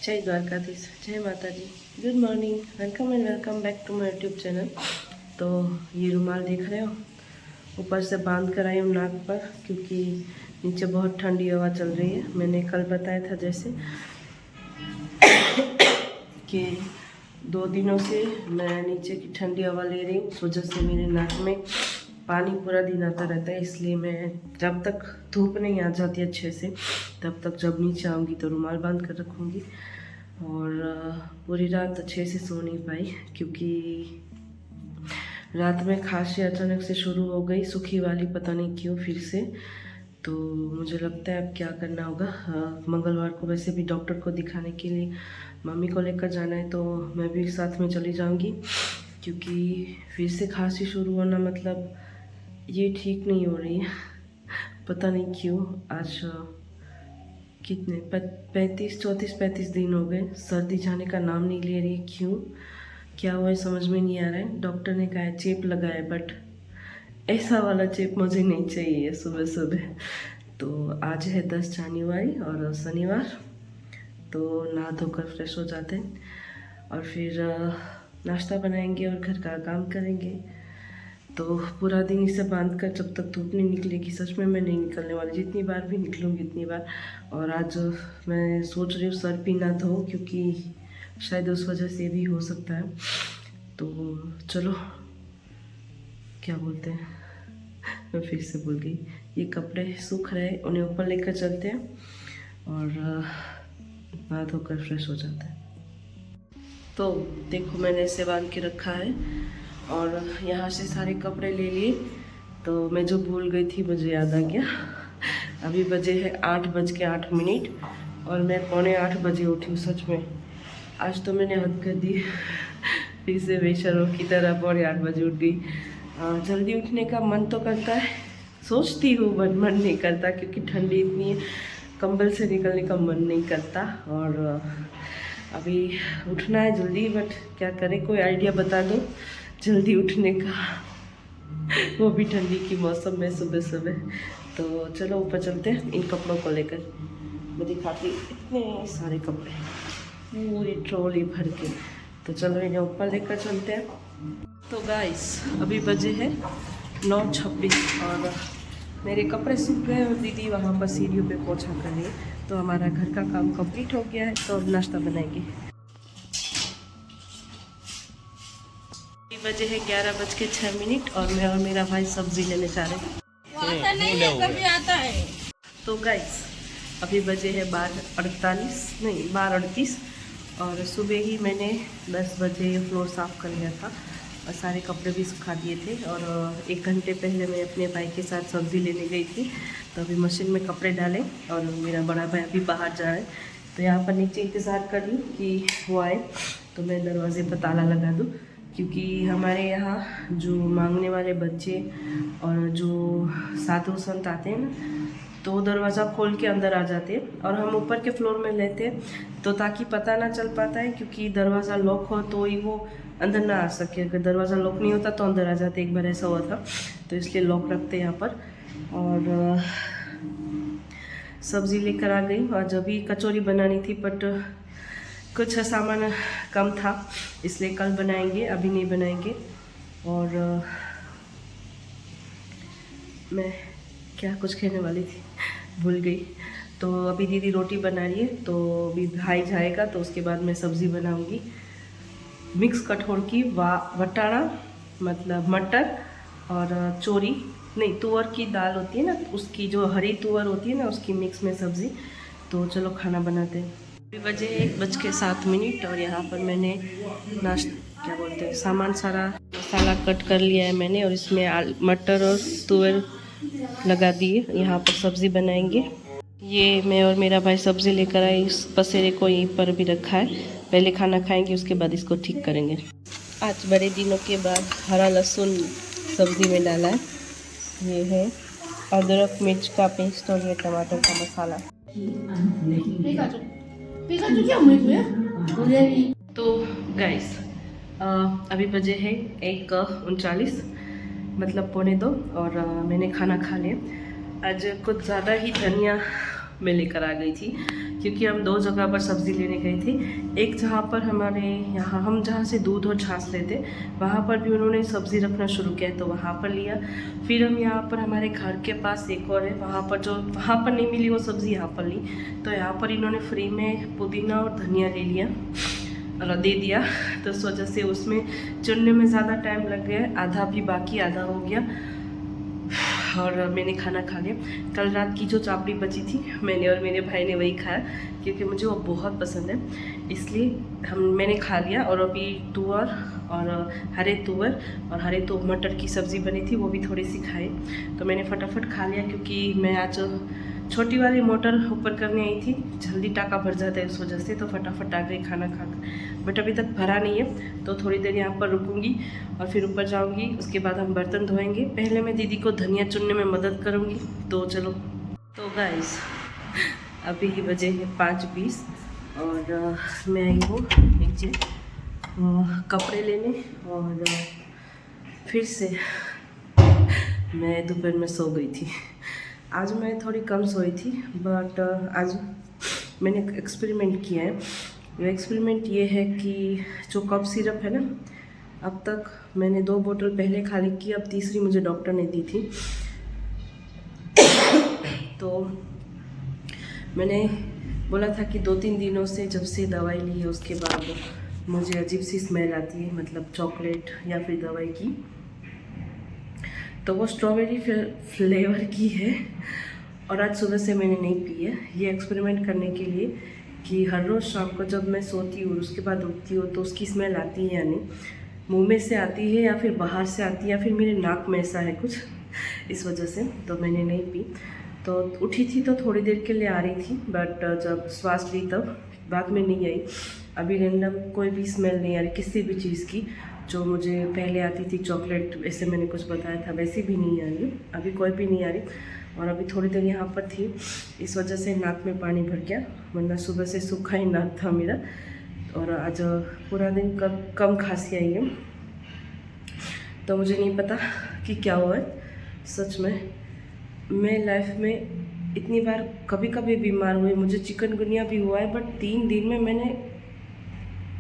जय द्वारकाधीश, जय माता दी। Good morning, welcome and welcome back to my YouTube channel. तो ये रुमाल देख रहे हो, ऊपर से बांध कर आई हूँ नाक पर, क्योंकि नीचे बहुत ठंडी हवा चल रही है। मैंने कल बताया था जैसे कि 2 दिनों से मैं नीचे की ठंडी हवा ले रही हूँ, उस वजह से मेरे नाक में पानी पूरा दिन आता रहता है। इसलिए मैं जब तक धूप नहीं आ जाती अच्छे से, तब तक जब नीचे आऊँगी तो रुमाल बांध कर रखूँगी। और पूरी रात अच्छे से सो नहीं पाई, क्योंकि रात में खांसी अचानक से शुरू हो गई, सूखी वाली, पता नहीं क्यों फिर से। तो मुझे लगता है अब क्या करना होगा। मंगलवार को वैसे भी डॉक्टर को दिखाने के लिए मम्मी को लेकर जाना है, तो मैं भी साथ में चली जाऊंगी, क्योंकि फिर से खांसी शुरू होना मतलब ये ठीक नहीं हो रही है। पता नहीं क्यों। आज कितने 34-35 दिन हो गए, सर्दी जाने का नाम नहीं ले रही। क्यों, क्या हुआ है समझ में नहीं आ रहा है। डॉक्टर ने कहा है चेप लगा है, बट ऐसा वाला चेप मुझे नहीं चाहिए सुबह सुबह। तो आज है 10 जनवरी और शनिवार, तो नहा धोकर फ्रेश हो जाते हैं और फिर नाश्ता बनाएंगे और घर का काम करेंगे। तो पूरा दिन इसे बांध कर जब तक धूप नहीं निकलेगी, सच में मैं नहीं निकलने वाली, जितनी बार भी निकलूँगी इतनी बार। और आज मैं सोच रही हूँ सर भी ना धो, क्योंकि शायद उस वजह से भी हो सकता है। तो चलो, क्या बोलते हैं, मैं फिर से भूल गई। ये कपड़े सूख रहे, उन्हें ऊपर लेकर चलते हैं और नहा धोकर फ्रेश हो जाते हैं। तो देखो, मैंने इसे बांध के रखा है और यहाँ से सारे कपड़े ले लिए। तो मैं जो भूल गई थी मुझे याद आ गया। अभी बजे है 8:08 और मैं 7:45 बजे उठी हूँ। सच में आज तो मैंने हद कर दी, फिर से बेशर्म की तरह 7:45 बजे उठ गई। जल्दी उठने का मन तो करता है, सोचती हूँ, बट मन नहीं करता, क्योंकि ठंडी इतनी है, कंबल से निकलने का मन नहीं करता। और अभी उठना है जल्दी, बट क्या करें, कोई आइडिया बता दो जल्दी उठने का, वो भी ठंडी की मौसम में सुबह सुबह। तो चलो ऊपर चलते हैं, इन कपड़ों को लेकर मैं दिखाती हूँ। इतने सारे कपड़े, पूरी ट्रॉली भर के। तो चलो इन्हें ऊपर लेकर चलते हैं। तो गाइस, अभी बजे है 9:26 और मेरे कपड़े सूख गए और दीदी वहाँ पर सीढ़ियों पे पोछा कर रही है। तो हमारा घर का काम कंप्लीट हो गया है, तो अब नाश्ता बनाएंगे। बजे है 11:06 और मैं और मेरा भाई सब्जी लेने जा रहे हैं। तो गाइस, अभी बजे है 12:38 और सुबह ही मैंने 10 बजे फ्लोर साफ़ कर लिया था और सारे कपड़े भी सुखा दिए थे। और 1 घंटे पहले मैं अपने भाई के साथ सब्ज़ी लेने गई थी, तो अभी मशीन में कपड़े डाले और मेरा बड़ा भाई अभी बाहर जा रहा है। तो यहाँ पर नीचे इंतज़ार कर रही कि वो आए तो मैं दरवाजे पर ताला लगा दूँ, क्योंकि हमारे यहाँ जो मांगने वाले बच्चे और जो साधु संत आते हैं ना, तो वो दरवाज़ा खोल के अंदर आ जाते हैं और हम ऊपर के फ्लोर में लेते हैं, तो ताकि पता ना चल पाता है, क्योंकि दरवाज़ा लॉक हो तो ही वो अंदर ना आ सके। अगर दरवाज़ा लॉक नहीं होता तो अंदर आ जाते, एक बार ऐसा हुआ था, तो इसलिए लॉक रखते हैं यहाँ पर। और सब्ज़ी लेकर आ गई। आज अभी कचौरी बनानी थी, बट कुछ सामान कम था, इसलिए कल बनाएंगे, अभी नहीं बनाएंगे। और मैं क्या कुछ कहने वाली थी, भूल गई। तो अभी दीदी रोटी बना रही है, तो अभी भाई जाएगा तो उसके बाद मैं सब्ज़ी बनाऊंगी। मिक्स कठोर की वटाड़ा, मतलब मटर और चोरी नहीं, तुअर की दाल होती है ना, उसकी जो हरी तुअर होती है ना, उसकी मिक्स में सब्ज़ी। तो चलो खाना बनाते हैं। अभी बजे 1:07 और यहाँ पर मैंने क्या बोलते हैं, सामान सारा मसाला कट कर लिया है मैंने, और इसमें मटर और तुअर लगा दिए। यहाँ पर सब्ज़ी बनाएंगे। ये मैं और मेरा भाई सब्ज़ी लेकर आए, इस पसेरे को यहीं पर भी रखा है। पहले खाना खाएंगे, उसके बाद इसको ठीक करेंगे। आज बड़े दिनों के बाद हरा लहसुन सब्ज़ी में डाला है। ये है अदरक मिर्च का पेस्ट और ये टमाटर का मसाला। तो गाइस, अभी बजे है 1:39, मतलब 1:45 और मैंने खाना खा लिया। आज कुछ ज़्यादा ही धनिया मैं लेकर आ गई थी, क्योंकि हम 2 जगह पर सब्ज़ी लेने गए थे। एक जहाँ पर हमारे यहाँ हम जहाँ से दूध और छाछ लेते, वहाँ पर भी उन्होंने सब्ज़ी रखना शुरू किया, तो वहाँ पर लिया। फिर हम यहाँ पर हमारे घर के पास एक और है, वहाँ पर नहीं मिली वो सब्ज़ी, यहाँ पर ली। तो यहाँ पर इन्होंने फ्री में पुदीना और धनिया ले लिया और दे दिया, तो इस वजह से उसमें चुनने में ज़्यादा टाइम लग गया, आधा भी बाकी आधा हो गया। और मैंने खाना खा लिया। कल रात की जो चापड़ी बची थी, मैंने और मेरे भाई ने वही खाया, क्योंकि मुझे वो बहुत पसंद है, इसलिए मैंने खा लिया। और अभी तुअर और हरे तो मटर की सब्ज़ी बनी थी, वो भी थोड़ी सी खाई, तो मैंने फटाफट खा लिया, क्योंकि मैं आज छोटी वाली मोटर ऊपर करने आई थी, जल्दी टाका भर जाता है उस वजह से, तो फटाफट आ गई खाना खाकर। बट अभी तक भरा नहीं है, तो थोड़ी देर यहाँ पर रुकूंगी और फिर ऊपर जाऊंगी। उसके बाद हम बर्तन धोएंगे। पहले मैं दीदी को धनिया चुनने में मदद करूंगी, तो चलो। तो गाइस अभी बजे हैं 5:20 और मैं आई हूँ नीचे कपड़े लेने, और फिर से मैं दोपहर में सो गई थी। आज मैं थोड़ी कम सोई थी, बट आज मैंने एक्सपेरिमेंट किया है। वो एक्सपेरिमेंट ये है कि जो कफ सिरप है ना, अब तक मैंने 2 बोतल पहले खाली की, अब तीसरी मुझे डॉक्टर ने दी थी। तो मैंने बोला था कि 2-3 दिनों से जब से दवाई ली है, उसके बाद मुझे अजीब सी स्मेल आती है, मतलब चॉकलेट या फिर दवाई की। तो वो स्ट्रॉबेरी फ्लेवर की है, और आज सुबह से मैंने नहीं पी है। ये एक्सपेरिमेंट करने के लिए कि हर रोज़ शाम को जब मैं सोती हूँ, उसके बाद उठती हूँ, तो उसकी स्मेल आती है या नहीं, मुंह में से आती है या फिर बाहर से आती है, या फिर मेरे नाक में ऐसा है कुछ, इस वजह से तो मैंने नहीं पी। तो उठी थी तो थोड़ी देर के लिए आ रही थी, बट जब श्वास ली तब बाद में नहीं आई। अभी रैंडम कोई भी स्मेल नहीं आ रही किसी भी चीज़ की, जो मुझे पहले आती थी चॉकलेट, ऐसे मैंने कुछ बताया था, वैसी भी नहीं आ रही, अभी कोई भी नहीं आ रही। और अभी थोड़ी देर यहाँ पर थी, इस वजह से नाक में पानी भर गया, वरना सुबह से सूखा ही नाक था मेरा। और आज पूरा दिन कम खांसी आई है, तो मुझे नहीं पता कि क्या हुआ है। सच में मैं लाइफ में इतनी बार कभी कभी बीमार हुई, मुझे चिकनगुनिया भी हुआ है, बट 3 दिन में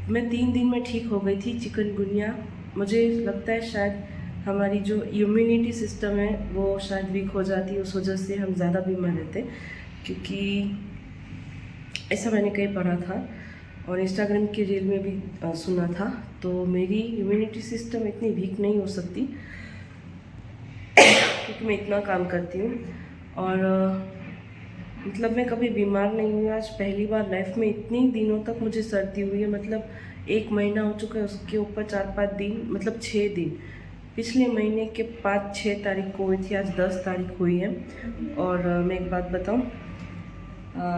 मैं 3 दिन में ठीक हो गई थी चिकनगुनिया। मुझे लगता है शायद हमारी जो इम्यूनिटी सिस्टम है वो शायद वीक हो जाती है, उस वजह से हम ज़्यादा बीमार रहते, क्योंकि ऐसा मैंने कहीं पढ़ा था और इंस्टाग्राम की रील में भी सुना था। तो मेरी इम्यूनिटी सिस्टम इतनी वीक नहीं हो सकती, क्योंकि मैं इतना काम करती हूँ, और मतलब मैं कभी बीमार नहीं हुई। आज पहली बार लाइफ में इतनी दिनों तक मुझे सर्दी हुई है, मतलब 1 महीना हो चुका है, उसके ऊपर 4-5 दिन, मतलब 6 दिन पिछले महीने के 5-6 तारीख को हुई थी, आज 10 तारीख हुई है। और मैं एक बात बताऊँ,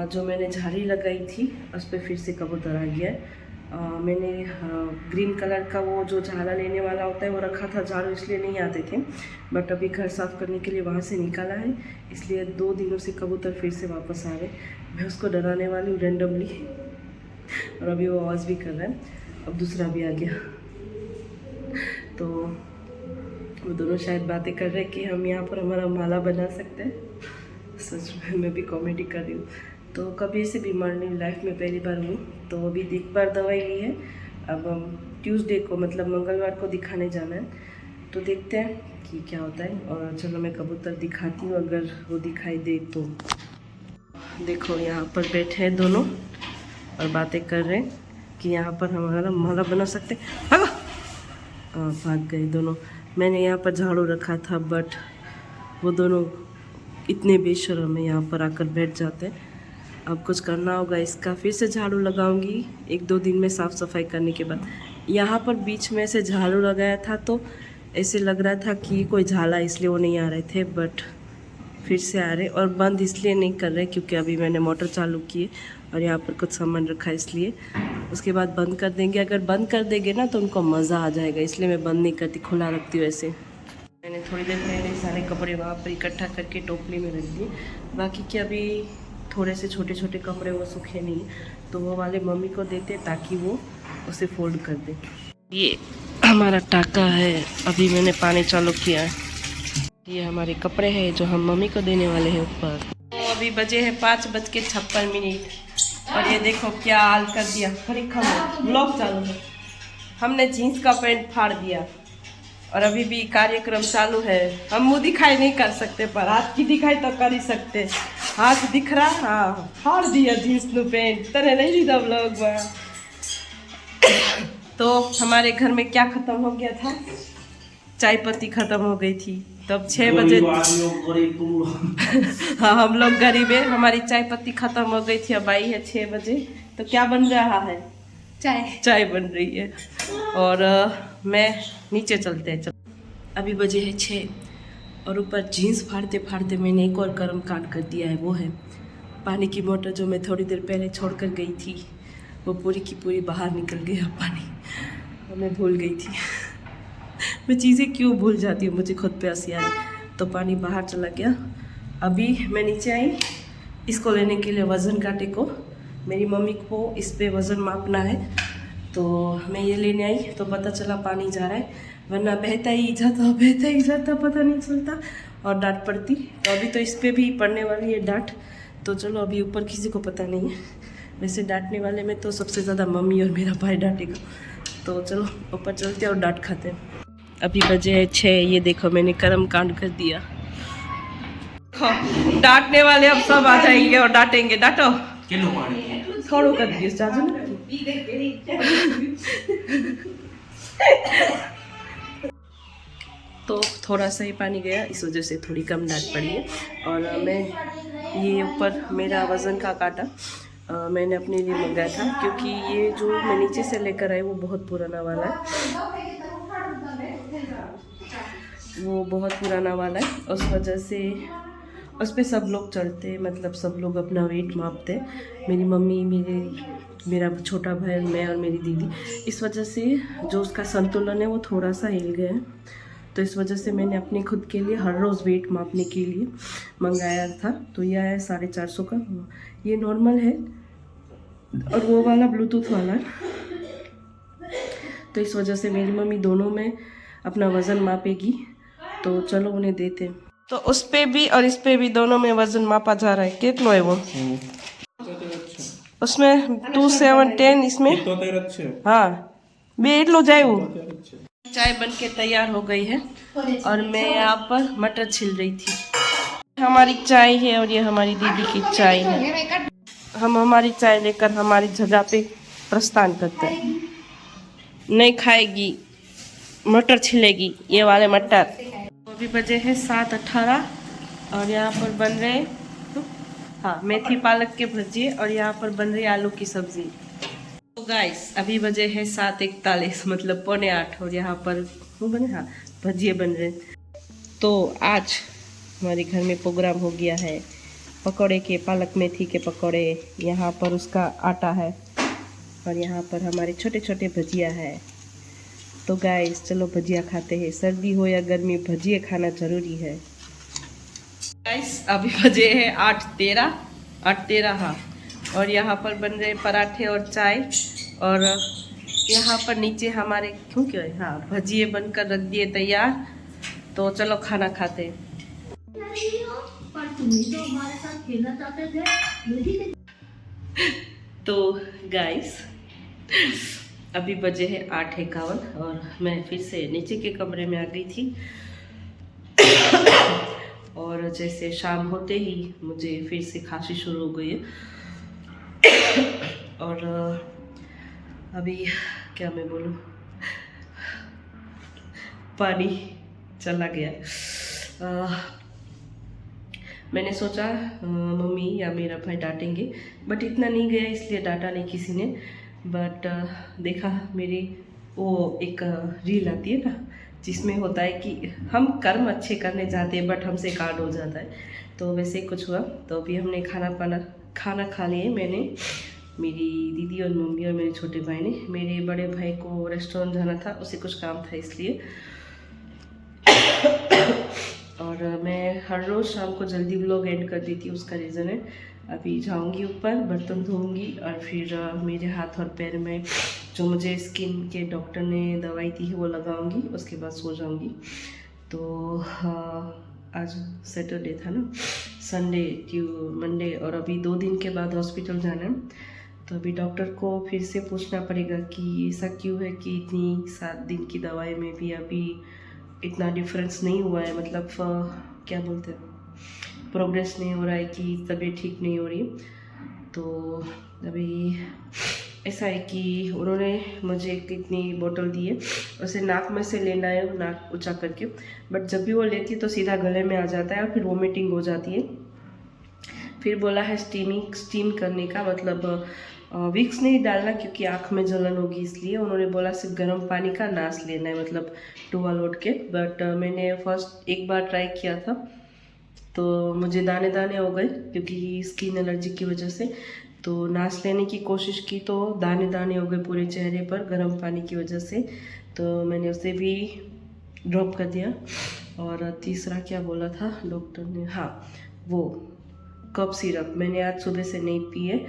जो मैंने झाड़ी लगाई थी उस पर फिर से कबूतर आ गया है। मैंने ग्रीन कलर का वो जो झाड़ा लेने वाला होता है वो रखा था, झाड़ू इसलिए नहीं आते थे, बट अभी घर साफ़ करने के लिए वहाँ से निकाला है, इसलिए 2 दिनों से कबूतर फिर से वापस आ गए। मैं उसको डराने वाली हूँ रेंडमली, और अभी वो आवाज़ भी कर रहा है। अब दूसरा भी आ गया, तो वो दोनों शायद बातें कर रहे हैं कि हम यहाँ पर हमारा माला बना सकते हैं। सच में मैं भी कॉमेडी कर रही हूँ। तो कभी ऐसे बीमार नहीं, लाइफ में पहली बार हूँ। तो अभी एक बार दवाई ली है, अब ट्यूसडे को मतलब मंगलवार को दिखाने जाना है, तो देखते हैं कि क्या होता है। और चलो मैं कबूतर दिखाती हूँ, अगर वो दिखाई दे तो। देखो यहाँ पर बैठे हैं दोनों और बातें कर रहे हैं कि यहाँ पर हमारा माला बना सकते हैं। भाग गए दोनों। मैंने यहाँ पर झाड़ू रखा था, बट वो दोनों इतने बेशर्म है, यहाँ पर आकर बैठ जाते हैं। अब कुछ करना होगा इसका, फिर से झाड़ू लगाऊंगी 1-2 दिन में साफ़ सफाई करने के बाद। यहाँ पर बीच में से झाड़ू लगाया था तो ऐसे लग रहा था कि कोई झाला, इसलिए वो नहीं आ रहे थे, बट फिर से आ रहे। और बंद इसलिए नहीं कर रहे क्योंकि अभी मैंने मोटर चालू की है और यहाँ पर कुछ सामान रखा है, इसलिए उसके बाद बंद कर देंगे। अगर बंद कर देंगे ना तो उनको मज़ा आ जाएगा, इसलिए मैं बंद नहीं करती, खुला रखती हूँ ऐसे। मैंने थोड़ी देर पहले सारे कपड़े वहाँ पर इकट्ठा करके टोकरी में रख दिए। बाकी के अभी थोड़े से छोटे छोटे कपड़े वो सूखे नहीं, तो वो वाले मम्मी को देते ताकि वो उसे फोल्ड कर दे। ये हमारा टाका है, अभी मैंने पानी चालू किया है। ये हमारे कपड़े हैं जो हम मम्मी को देने वाले हैं ऊपर। तो अभी बजे हैं 5:56 और ये देखो क्या हाल कर दिया। ब्लॉग चालू है। हमने जीन्स का पैंट फाड़ दिया और अभी भी कार्यक्रम चालू है। हम मुंह दिखाई नहीं कर सकते पर हाथ की दिखाई तो कर ही सकते। हाथ दिख रहा, हाँ फाड़ दिया जीन्स नु पैंट तरह नहीं लीधा ब्लॉग में। तो हमारे घर में क्या खत्म हो गया था, चाय पत्ती खत्म हो गई थी। तब 6 बजे हाँ हम लोग गरीब है, हमारी चाय पत्ती खत्म हो गई थी। अब आई है 6 बजे। तो क्या बन रहा है, चाय बन रही है। और मैं नीचे चलते हैं। अभी बजे है 6 और ऊपर जीन्स फाड़ते फाड़ते मैंने एक और कर्म कांड कर दिया है। वो है पानी की मोटर जो मैं थोड़ी देर पहले छोड़ कर गई थी, वो पूरी की पूरी बाहर निकल गया पानी। और मैं भूल गई थी मैं चीज़ें क्यों भूल जाती हूँ, मुझे खुद पे हंसी आ रही। तो पानी बाहर चला गया। अभी मैं नीचे आई इसको लेने के लिए, वज़न कांटे को। मेरी मम्मी को इस पे वज़न मापना है तो मैं ये लेने आई। तो पता चला पानी जा रहा है, वरना बहता ही जाता पता नहीं चलता और डांट पड़ती। तो अभी तो इस पे भी पड़ने वाली है डांट। तो चलो अभी ऊपर किसी को पता नहीं है, वैसे डांटने वाले में तो सबसे ज़्यादा मम्मी और मेरा भाई डांटेगा। तो चलो ऊपर चलते और डांट खाते हैं। अभी बजे है 6। ये देखो मैंने कर्म कांड कर दिया। डांटने वाले अब सब आ जाएंगे और डांटेंगे। डांटो थोड़ा कर दियो चाचू ने। तो थोड़ा सा ही पानी गया, इस वजह से थोड़ी कम डांट पड़ी है। और मैं ये ऊपर मेरा वज़न का कांटा मैंने अपने लिए मंगाया था, क्योंकि ये जो मैं नीचे से लेकर आई वो बहुत पुराना वाला है। वो बहुत पुराना वाला है, उस वजह से उस पर सब लोग चढ़ते, मतलब सब लोग अपना वेट मापते। मेरी मम्मी, मेरा छोटा भाई, मैं और मेरी दीदी। इस वजह से जो उसका संतुलन है वो थोड़ा सा हिल गया है। तो इस वजह से मैंने अपने खुद के लिए हर रोज़ वेट मापने के लिए मंगाया था। तो यह है 450 का। ये नॉर्मल है और वो वाला ब्लूटूथ वाला। तो इस वजह से मेरी मम्मी दोनों में अपना वज़न मापेगी। तो चलो उन्हें देते। तो उस पे भी और इस पे भी दोनों में वज़न मापा जा रहा है। कितना है वो? उसमें 2710, इसमें हाँ बेट लो जाए। वो चाय बन के तैयार हो गई है और मैं यहाँ पर मटर छिल रही थी। हमारी चाय है और ये हमारी दीदी की चाय है। हम हमारी चाय लेकर हमारी जगह पे प्रस्थान करते हैं। नहीं खाएगी, मटर छिलेगी, ये वाले मटर। अभी बजे है 7:18 और यहाँ पर बन रहे हाँ मेथी पालक के भजिए और यहाँ पर बन रही आलू की सब्जी। तो गाइस अभी बजे है 7:41, मतलब 7:45 और यहाँ पर वो बने हाँ भजिए बन रहे। तो आज हमारे घर में प्रोग्राम हो गया है पकौड़े के, पालक मेथी के पकौड़े। यहाँ पर उसका आटा है और यहाँ पर हमारे छोटे छोटे भजिया है। तो गाइस चलो भजिया खाते हैं। सर्दी हो या गर्मी, भजिए खाना जरूरी है। गाइस अभी बजे है 8:13 हाँ। और यहाँ पर बन रहे पराठे और चाय। और यहाँ पर नीचे हमारे क्यों हाँ भजिए बनकर रख दिए तैयार। तो चलो खाना खाते हैं। तो गाइस अभी बजे है 8:51 और मैं फिर से नीचे के कमरे में आ गई थी। और जैसे शाम होते ही मुझे फिर से खांसी शुरू हो गई है। और अभी क्या मैं बोलूँ, पानी चला गया। मैंने सोचा मम्मी या मेरा भाई डांटेंगे, बट इतना नहीं गया, इसलिए डांटा नहीं किसी ने। बट देखा मेरी वो एक रील आती है ना, जिसमें होता है कि हम कर्म अच्छे करने जाते हैं बट हमसे कांड हो जाता है। तो वैसे कुछ हुआ। तो अभी हमने खाना खा लिए। मैंने, मेरी दीदी और मम्मी और मेरे छोटे भाई ने। मेरे बड़े भाई को रेस्टोरेंट जाना था, उसे कुछ काम था इसलिए। और मैं हर रोज़ शाम को जल्दी व्लॉग एंड कर देती हूँ, उसका रीज़न है। अभी जाऊँगी ऊपर, बर्तन धोऊंगी और फिर मेरे हाथ और पैर में जो मुझे स्किन के डॉक्टर ने दवाई दी है वो लगाऊंगी, उसके बाद सो जाऊंगी। तो आज सैटरडे था ना, संडे मंडे और अभी 2 दिन के बाद हॉस्पिटल जाना है। तो अभी डॉक्टर को फिर से पूछना पड़ेगा कि ऐसा क्यों है कि इतनी 7 दिन की दवाई में भी अभी इतना डिफरेंस नहीं हुआ है, मतलब क्या बोलते हैं, प्रोग्रेस नहीं हो रहा है कि तबीयत ठीक नहीं हो रही। तो अभी ऐसा है कि उन्होंने मुझे एक इतनी बोतल दी है, उसे नाक में से लेना है, नाक ऊंचा करके, बट जब भी वो लेती है तो सीधा गले में आ जाता है और फिर वोमिटिंग हो जाती है। फिर बोला है स्टीम करने का, मतलब विक्स नहीं डालना क्योंकि आँख में जलन होगी, इसलिए उन्होंने बोला सिर्फ गर्म पानी का नाश लेना है, मतलब टुवाल ओढ़ के। बट मैंने फर्स्ट एक बार ट्राई किया था तो मुझे दाने दाने हो गए क्योंकि स्किन एलर्जी की वजह से। तो नाश लेने की कोशिश की तो दाने दाने हो गए पूरे चेहरे पर गर्म पानी की वजह से, तो मैंने उसे भी ड्रॉप कर दिया। और तीसरा क्या बोला था डॉक्टर ने, हाँ वो कफ सिरप मैंने आज सुबह से नहीं पी है,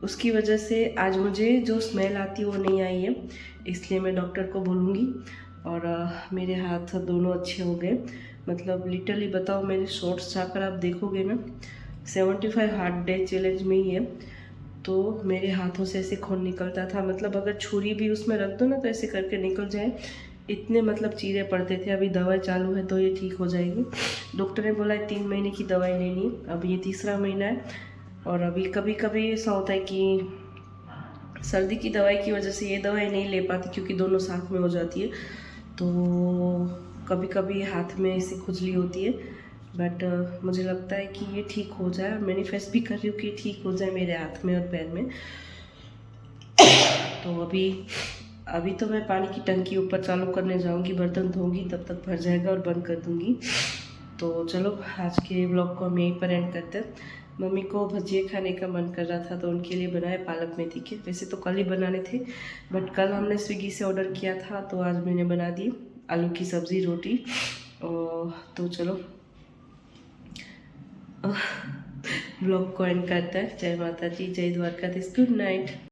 उसकी वजह से आज मुझे जो स्मेल आती है वो नहीं आई है, इसलिए मैं डॉक्टर को बोलूँगी। और मेरे हाथ दोनों अच्छे हो गए, मतलब लिटरली बताओ, मेरे शॉर्ट्स जाकर आप देखोगे ना, 75 हार्ड डे चैलेंज में ही है, तो मेरे हाथों से ऐसे खून निकलता था, मतलब अगर छुरी भी उसमें रख दो ना तो ऐसे करके निकल जाए, इतने मतलब चीरे पड़ते थे। अभी दवाई चालू है तो ये ठीक हो जाएगी। डॉक्टर ने बोला है 3 महीने की दवाई लेनी है, अब ये तीसरा महीना है। और अभी कभी कभी ऐसा होता है कि सर्दी की दवाई की वजह से ये दवाई नहीं ले पाती क्योंकि दोनों साथ में हो जाती है, तो कभी कभी हाथ में ऐसी खुजली होती है। बट मुझे लगता है कि ये ठीक हो जाए, मैनिफेस्ट भी कर रही हूँ कि ठीक हो जाए मेरे हाथ में और पैर में। तो अभी तो मैं पानी की टंकी ऊपर चालू करने जाऊंगी, बर्तन धोऊंगी, तब तक भर जाएगा और बंद कर दूंगी। तो चलो आज के ब्लॉग को हम यहीं पर एंड करते हैं। मम्मी को भजिए खाने का मन कर रहा था तो उनके लिए बनाए पालक मेथी के, वैसे तो कल ही बनाने थे बट कल हमने स्विगी से ऑर्डर किया था तो आज मैंने बना दी आलू की सब्ज़ी रोटी। तो चलो ब्लॉग को एंड करता है। जय माता दी, जय द्वारकाधीश, गुड नाइट।